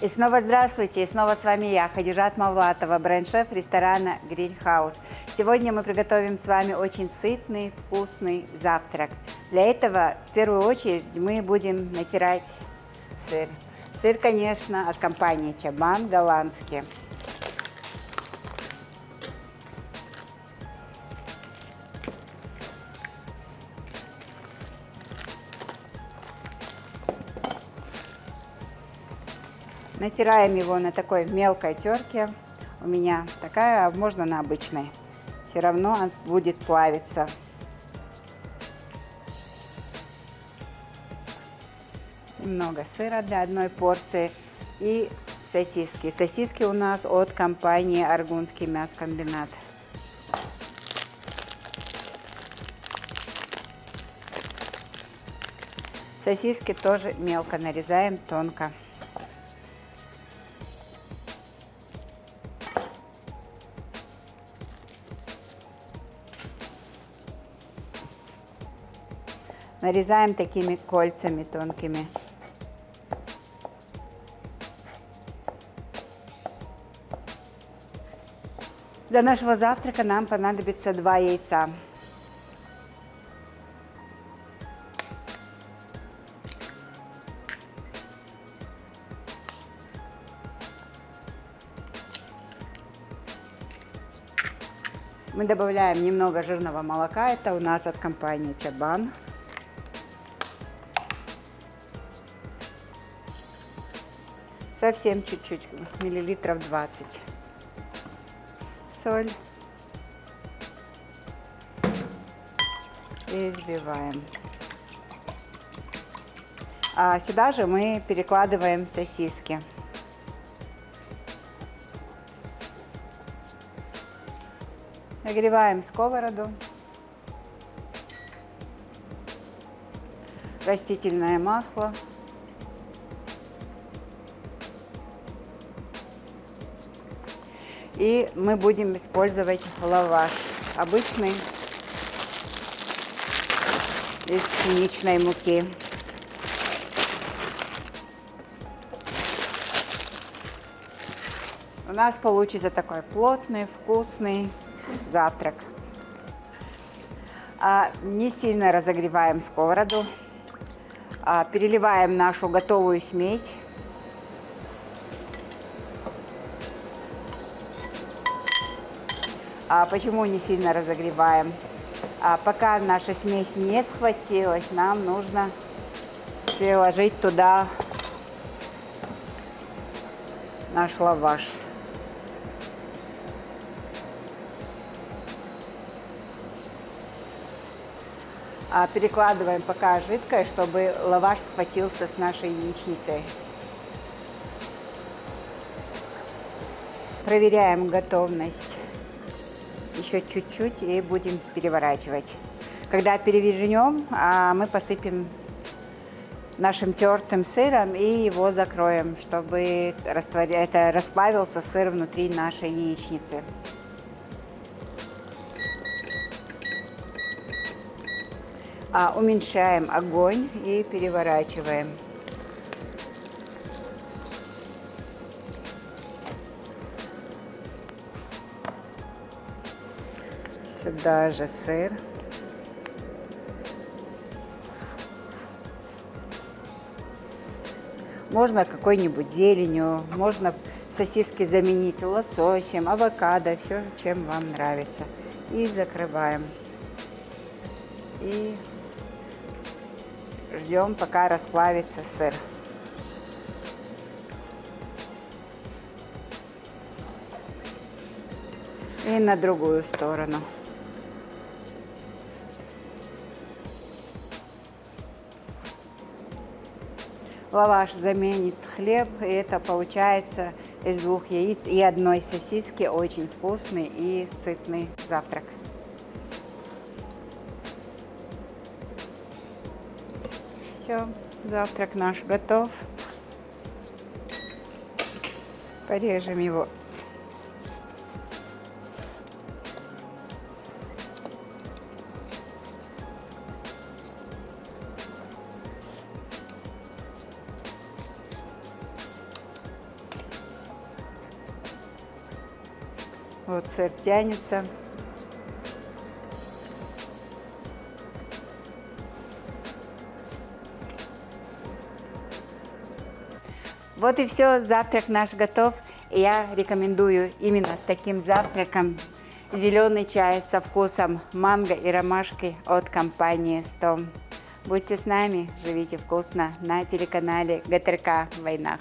И снова здравствуйте, и снова с вами я, Хадижат Мавлатова, бренд-шеф ресторана Гриль Хаус. Сегодня мы приготовим с вами очень сытный, вкусный завтрак. Для этого, в первую очередь, мы будем натирать сыр. Сыр, конечно, от компании Чабан, голландский. Натираем его на такой мелкой терке. У меня такая, а можно на обычной. Все равно он будет плавиться. Немного сыра для одной порции. И сосиски. Сосиски у нас от компании Аргунский мясокомбинат. Сосиски тоже мелко нарезаем, тонко. Нарезаем такими кольцами тонкими. Для нашего завтрака нам понадобится 2 яйца. Мы добавляем немного жирного молока. Это у нас от компании Чабан. Совсем чуть-чуть, миллилитров 20. Соль. И взбиваем. А сюда же мы перекладываем сосиски. Нагреваем сковороду. Растительное масло. И мы будем использовать лаваш обычный из пшеничной муки. У нас получится такой плотный, вкусный завтрак. Не сильно разогреваем сковороду. Переливаем нашу готовую смесь. Почему не сильно разогреваем? Пока наша смесь не схватилась, нам нужно переложить туда наш лаваш. Перекладываем пока жидкое, чтобы лаваш схватился с нашей яичницей. Проверяем готовность. Еще чуть-чуть и будем переворачивать. Когда перевернем, мы посыпем нашим тертым сыром и его закроем, чтобы расплавился сыр внутри нашей яичницы. Уменьшаем огонь и переворачиваем. Сюда же сыр. Можно какой-нибудь зеленью, можно сосиски заменить лососем, авокадо, все, чем вам нравится. И закрываем. И ждем, пока расплавится сыр. И на другую сторону. Лаваш заменит хлеб, и это получается из 2 яиц и 1 сосиски очень вкусный и сытный завтрак. Все, завтрак наш готов. Порежем его. Вот сыр тянется. Вот и все, завтрак наш готов. И я рекомендую именно с таким завтраком зеленый чай со вкусом манго и ромашки от компании «Стом». Будьте с нами, живите вкусно на телеканале ГТРК «Войнах».